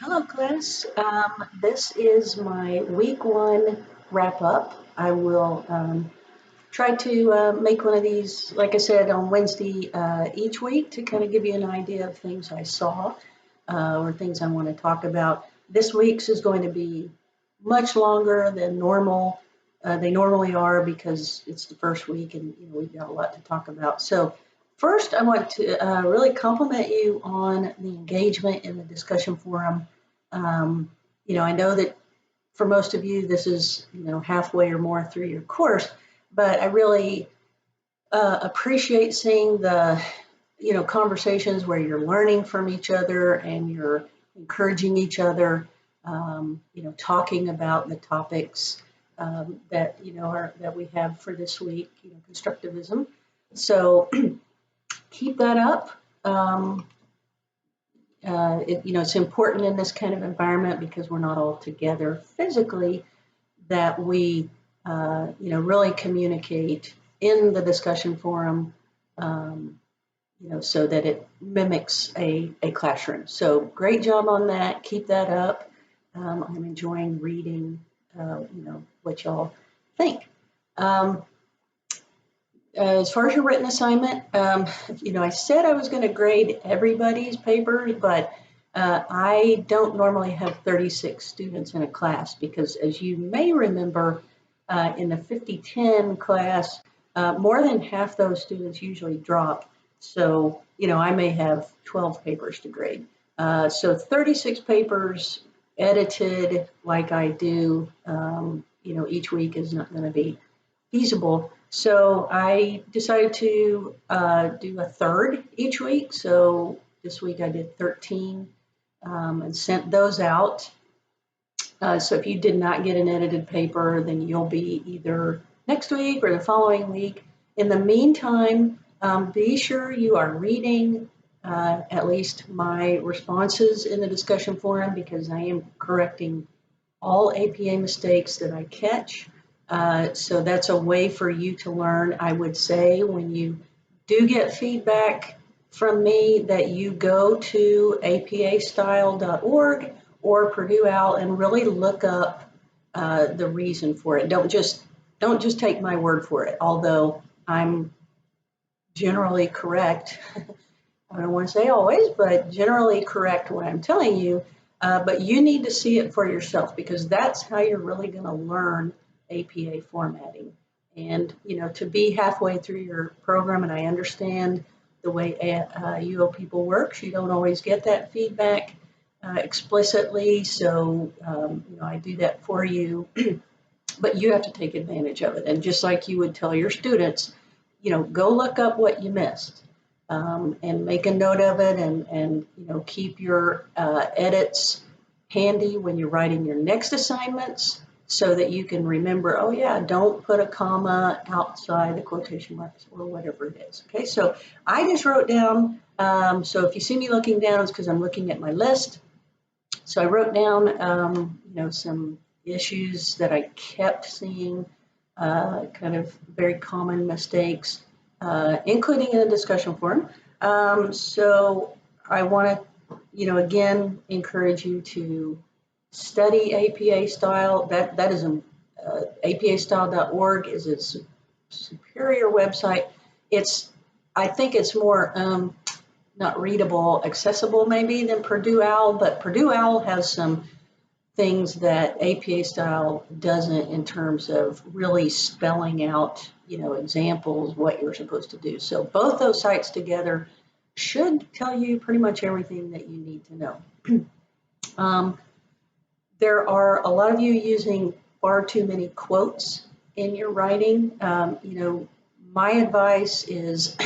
Hello, class. This is my week one wrap up. I will try to make one of these, like I said, on Wednesday each week to kind of give you an idea of things I saw or things I want to talk about. This week's is going to be much longer than normal. They normally are because it's the first week and we've got a lot to talk about. So first, I want to really compliment you on the engagement in the discussion forum. Um, I know that for most of you, this is, halfway or more through your course, but I really appreciate seeing the, conversations where you're learning from each other and you're encouraging each other, talking about the topics that, that we have for this week, constructivism. So keep that up. It's important in this kind of environment because we're not all together physically that we, really communicate in the discussion forum, so that it mimics a classroom. So great job on that. Keep that up. I'm enjoying reading, what y'all think. As far as your written assignment, I said I was going to grade everybody's papers, but I don't normally have 36 students in a class because, as you may remember, in the 50-10 class, more than half those students usually drop. So, I may have 12 papers to grade. So 36 papers edited like I do, each week is not going to be feasible. So I decided to do a third each week. So this week I did 13 and sent those out. So if you did not get an edited paper, then you'll be either next week or the following week. In the meantime, be sure you are reading at least my responses in the discussion forum because I am correcting all APA mistakes that I catch. So that's a way for you to learn. I would say when you do get feedback from me that you go to apastyle.org or Purdue Owl and really look up the reason for it. Don't just take my word for it, although I'm generally correct. I don't want to say always, but generally correct what I'm telling you. But you need to see it for yourself because that's how you're really going to learn APA formatting. And, to be halfway through your program, and I understand the way UO people works, you don't always get that feedback explicitly. So, I do that for you, but you have to take advantage of it. And just like you would tell your students, go look up what you missed. And make a note of it and keep your edits handy when you're writing your next assignments so that you can remember, oh yeah, don't put a comma outside the quotation marks or whatever it is. Okay, so I just wrote down, so if you see me looking down, it's because I'm looking at my list. So I wrote down, some issues that I kept seeing, kind of very common mistakes. Including in the discussion forum. So I want to, again, encourage you to study APA style. That is apastyle.org is a superior website. I think it's more not readable, accessible maybe than Purdue Owl, but Purdue Owl has some things that APA style doesn't in terms of really spelling out, examples, what you're supposed to do. So both those sites together should tell you pretty much everything that you need to know. There are a lot of you using far too many quotes in your writing. My advice is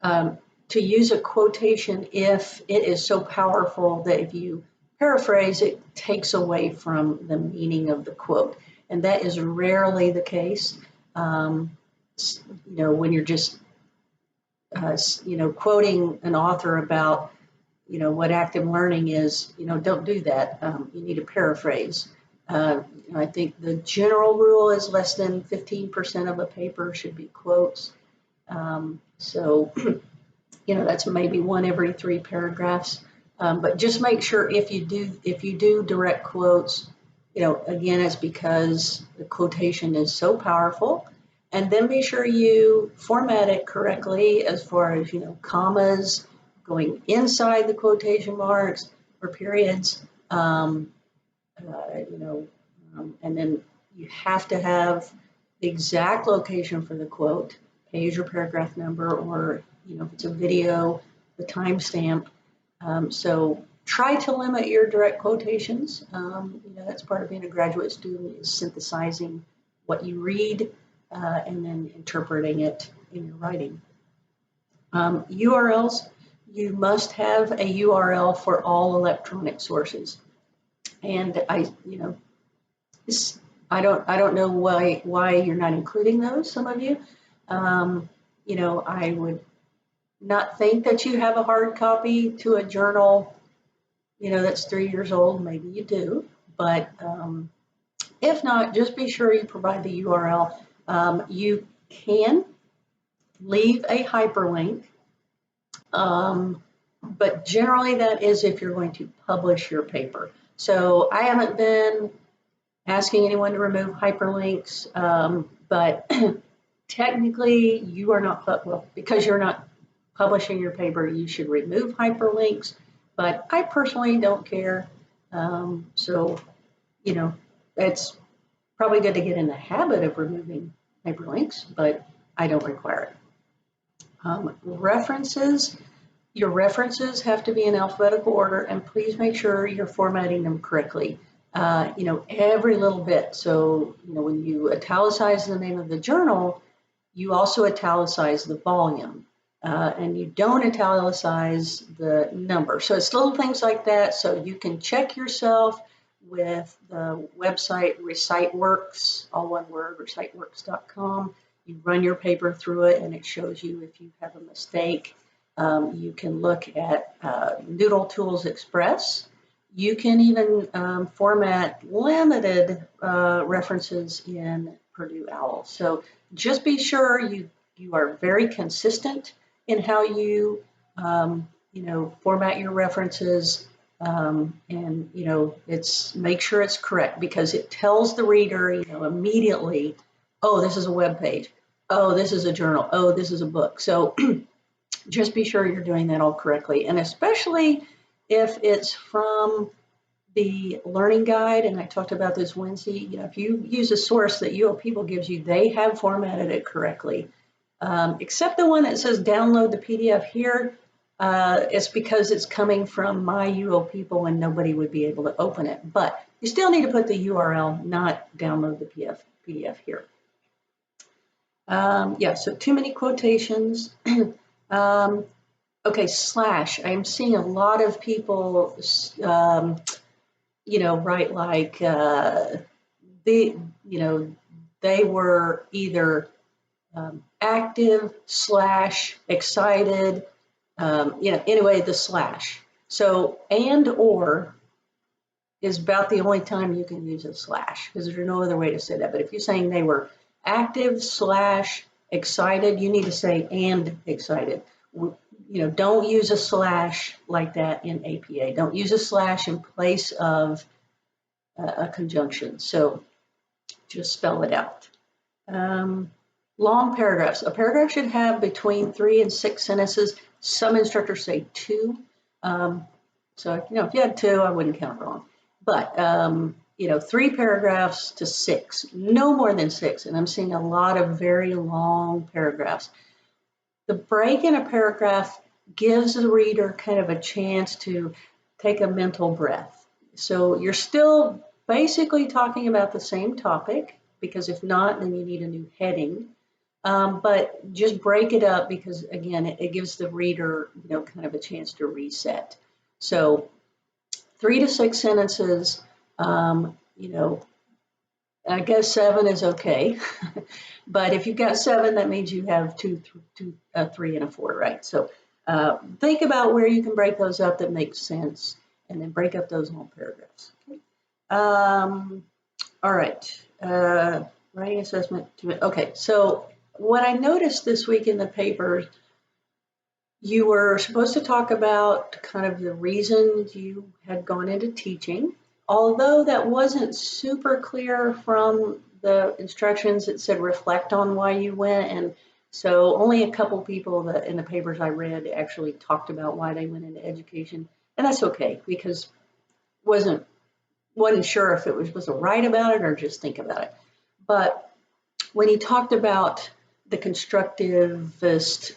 to use a quotation if it is so powerful that if you paraphrase, it takes away from the meaning of the quote. And that is rarely the case. When you're just, quoting an author about, what active learning is, don't do that. You need to paraphrase. I think the general rule is less than 15% of a paper should be quotes. So, that's maybe one every 3 paragraphs. But just make sure if you do direct quotes, again, it's because the quotation is so powerful. And then be sure you format it correctly as far as, commas going inside the quotation marks or periods. And then you have to have the exact location for the quote, page or paragraph number, or, if it's a video, the timestamp. So try to limit your direct quotations. That's part of being a graduate student, is synthesizing what you read and then interpreting it in your writing. URLs, you must have a URL for all electronic sources. And I don't know why you're not including those, some of you. I would not think that you have a hard copy to a journal, that's 3 years old. Maybe you do, but if not, just be sure you provide the URL. You can leave a hyperlink, but generally that is if you're going to publish your paper. So I haven't been asking anyone to remove hyperlinks, but technically you are not, because you're not publishing your paper, you should remove hyperlinks, but I personally don't care. So, it's probably good to get in the habit of removing hyperlinks, but I don't require it. References, your references have to be in alphabetical order, and please make sure you're formatting them correctly. Every little bit. So, when you italicize the name of the journal, you also italicize the volume, and you don't italicize the number. So it's little things like that. So you can check yourself with the website ReciteWorks, all one word, reciteworks.com. You run your paper through it, and it shows you if you have a mistake. You can look at Noodle Tools Express. You can even format limited references in Purdue OWL. So just be sure you are very consistent in how you format your references, and make sure it's correct, because it tells the reader immediately, oh, this is a web page, oh, this is a journal, oh, this is a book. So just be sure you're doing that all correctly, and especially if it's from the learning guide, and I talked about this Wednesday, if you use a source that UO People gives you, they have formatted it correctly. Except the one that says download the PDF here, it's because it's coming from my UO People and nobody would be able to open it. But you still need to put the URL, not download the PDF here. So too many quotations. Okay, slash. I'm seeing a lot of people, write like they were either active / excited, anyway, the slash. So and or is about the only time you can use a slash, because there's no other way to say that. But if you're saying they were active / excited, you need to say and excited. Don't use a slash like that in APA. Don't use a slash in place of a conjunction. So just spell it out. Long paragraphs. A paragraph should have between 3 and 6 sentences. Some instructors say 2. So, if you had 2, I wouldn't count wrong. But, 3 paragraphs to 6, no more than 6. And I'm seeing a lot of very long paragraphs. The break in a paragraph gives the reader kind of a chance to take a mental breath. So you're still basically talking about the same topic, because if not, then you need a new heading. But just break it up, because again, it gives the reader, kind of a chance to reset. So 3 to 6 sentences, I guess 7 is okay. But if you've got 7, that means you have 2, 3, and a 4, right? So think about where you can break those up that makes sense, and then break up those long paragraphs. Okay. All right. Writing assessment. Okay. So what I noticed this week in the papers, You were supposed to talk about kind of the reasons you had gone into teaching, although that wasn't super clear from the instructions. It said reflect on why you went, and so only a couple people that in the papers I read actually talked about why they went into education, and that's okay because wasn't wasn't sure if it was supposed to write about it or just think about it. But when he talked about the constructivist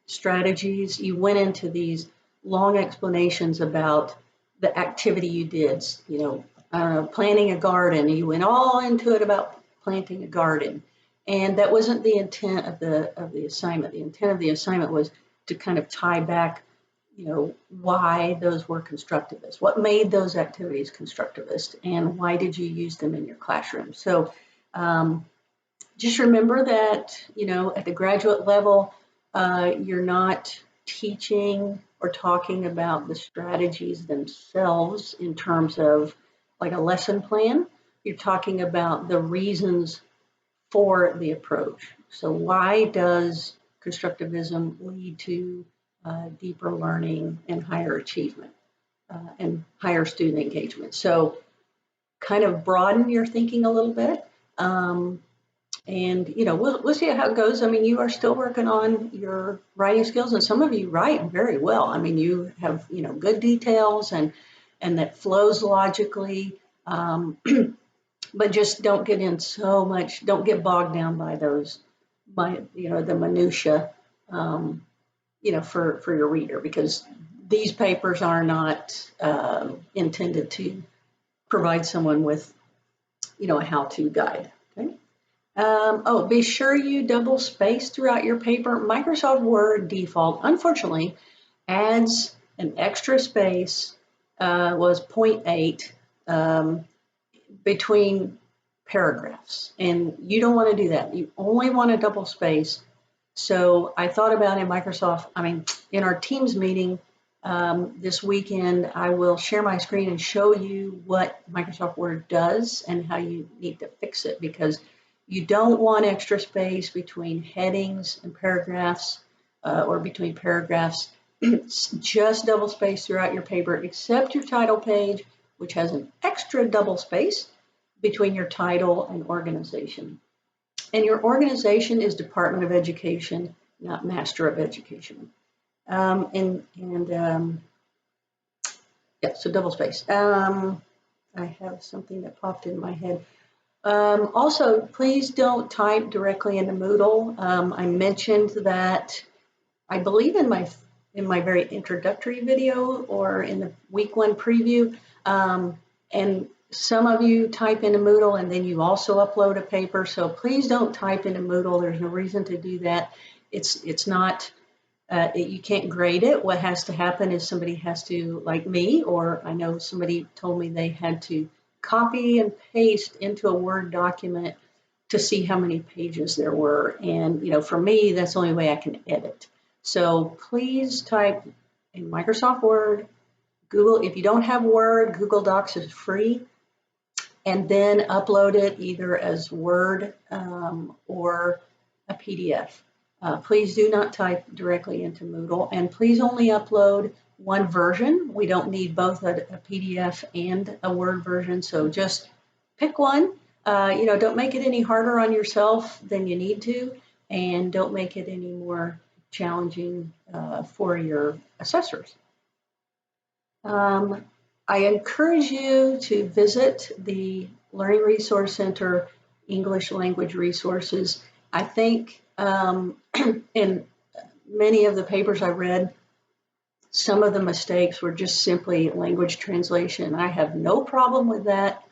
strategies, you went into these long explanations about the activity you did. You know, I don't know, planting a garden. You went all into it about planting a garden, and that wasn't the intent of the assignment. The intent of the assignment was to kind of tie back, you know, why those were constructivist, what made those activities constructivist, and why did you use them in your classroom. So just remember that, you know, at the graduate level, you're not teaching or talking about the strategies themselves in terms of like a lesson plan. You're talking about the reasons for the approach. So why does constructivism lead to deeper learning and higher achievement and higher student engagement? So kind of broaden your thinking a little bit. And you know, we'll see how it goes. I mean, you are still working on your writing skills, and some of you write very well. I mean, you have, you know, good details and that flows logically. But just don't get in so much. Don't get bogged down by those, by, you know, the minutia. You know, for your reader, because these papers are not intended to provide someone with, you know, a how-to guide. Okay. Oh, be sure you double space throughout your paper. Microsoft Word default, unfortunately, adds an extra space, was 0.8 between paragraphs. And you don't want to do that. You only want to double space. So I thought about in Microsoft, I mean, in our Teams meeting this weekend, I will share my screen and show you what Microsoft Word does and how you need to fix it, because you don't want extra space between headings and paragraphs or between paragraphs. Just double space throughout your paper, except your title page, which has an extra double space between your title and organization. And your organization is Department of Education, not Master of Education. Yeah, so double space. I have something that popped in my head. Also, please don't type directly into Moodle. I mentioned that, I believe in my very introductory video or in the week 1 preview, and some of you type into Moodle and then you also upload a paper. So please don't type into Moodle. There's no reason to do that. It's not, you can't grade it. What has to happen is somebody has to, like me, or I know somebody told me they had to copy and paste into a Word document to see how many pages there were. And, you know, for me, that's the only way I can edit. So please type in Microsoft Word, Google. If you don't have Word, Google Docs is free. And then upload it either as Word or a PDF. Please do not type directly into Moodle, and please only upload one version. We don't need both a PDF and a Word version, so just pick one. You know, don't make it any harder on yourself than you need to, and don't make it any more challenging for your assessors. I encourage you to visit the Learning Resource Center English language resources. I think in many of the papers I read, some of the mistakes were just simply language translation. I have no problem with that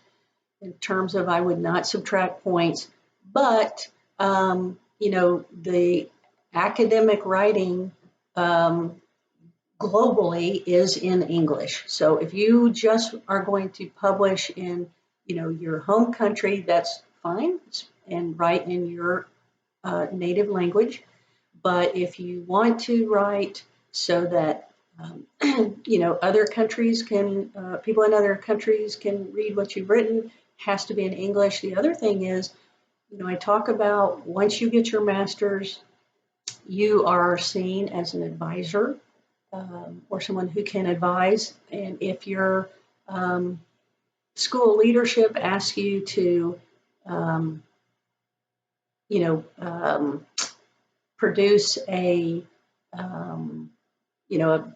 in terms of I would not subtract points, but you know, the academic writing globally is in English. So if you just are going to publish in, you know, your home country, that's fine, and write in your native language. But if you want to write so that you know, other countries can, people in other countries can read what you've written, has to be in English. The other thing is, you know, I talk about once you get your master's, you are seen as an advisor or someone who can advise. And if your school leadership asks you to, um, you know, produce a, you know,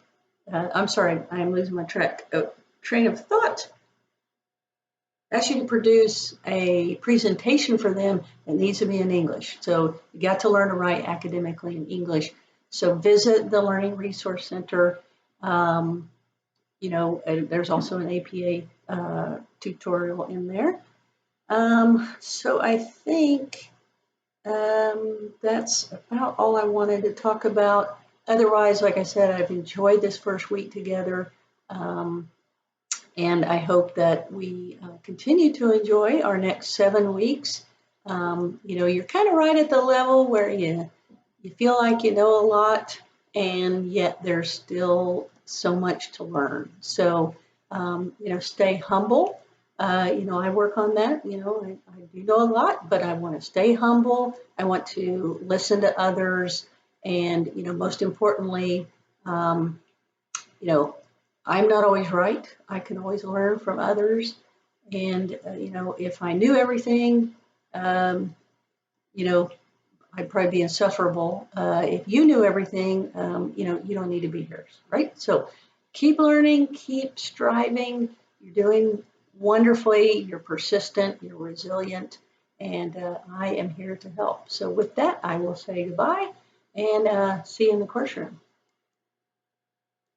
I'm sorry, I'm losing my train of thought. Ask you to produce a presentation for them that needs to be in English. So you got to learn to write academically in English. So visit the Learning Resource Center. You know, there's also an APA tutorial in there. So I think that's about all I wanted to talk about. Otherwise, like I said, I've enjoyed this first week together. And I hope that we continue to enjoy our next 7 weeks. You know, you're kind of right at the level where you feel like you know a lot, and yet there's still so much to learn. So, you know, stay humble. You know, I work on that. You know, I do know a lot, but I want to stay humble. I want to listen to others. And, you know, most importantly, you know, I'm not always right. I can always learn from others. And, you know, if I knew everything, you know, I'd probably be insufferable. If you knew everything, you know, you don't need to be here, right? So keep learning, keep striving. You're doing wonderfully. You're persistent, you're resilient, and I am here to help. So with that, I will say goodbye and see you in the course room.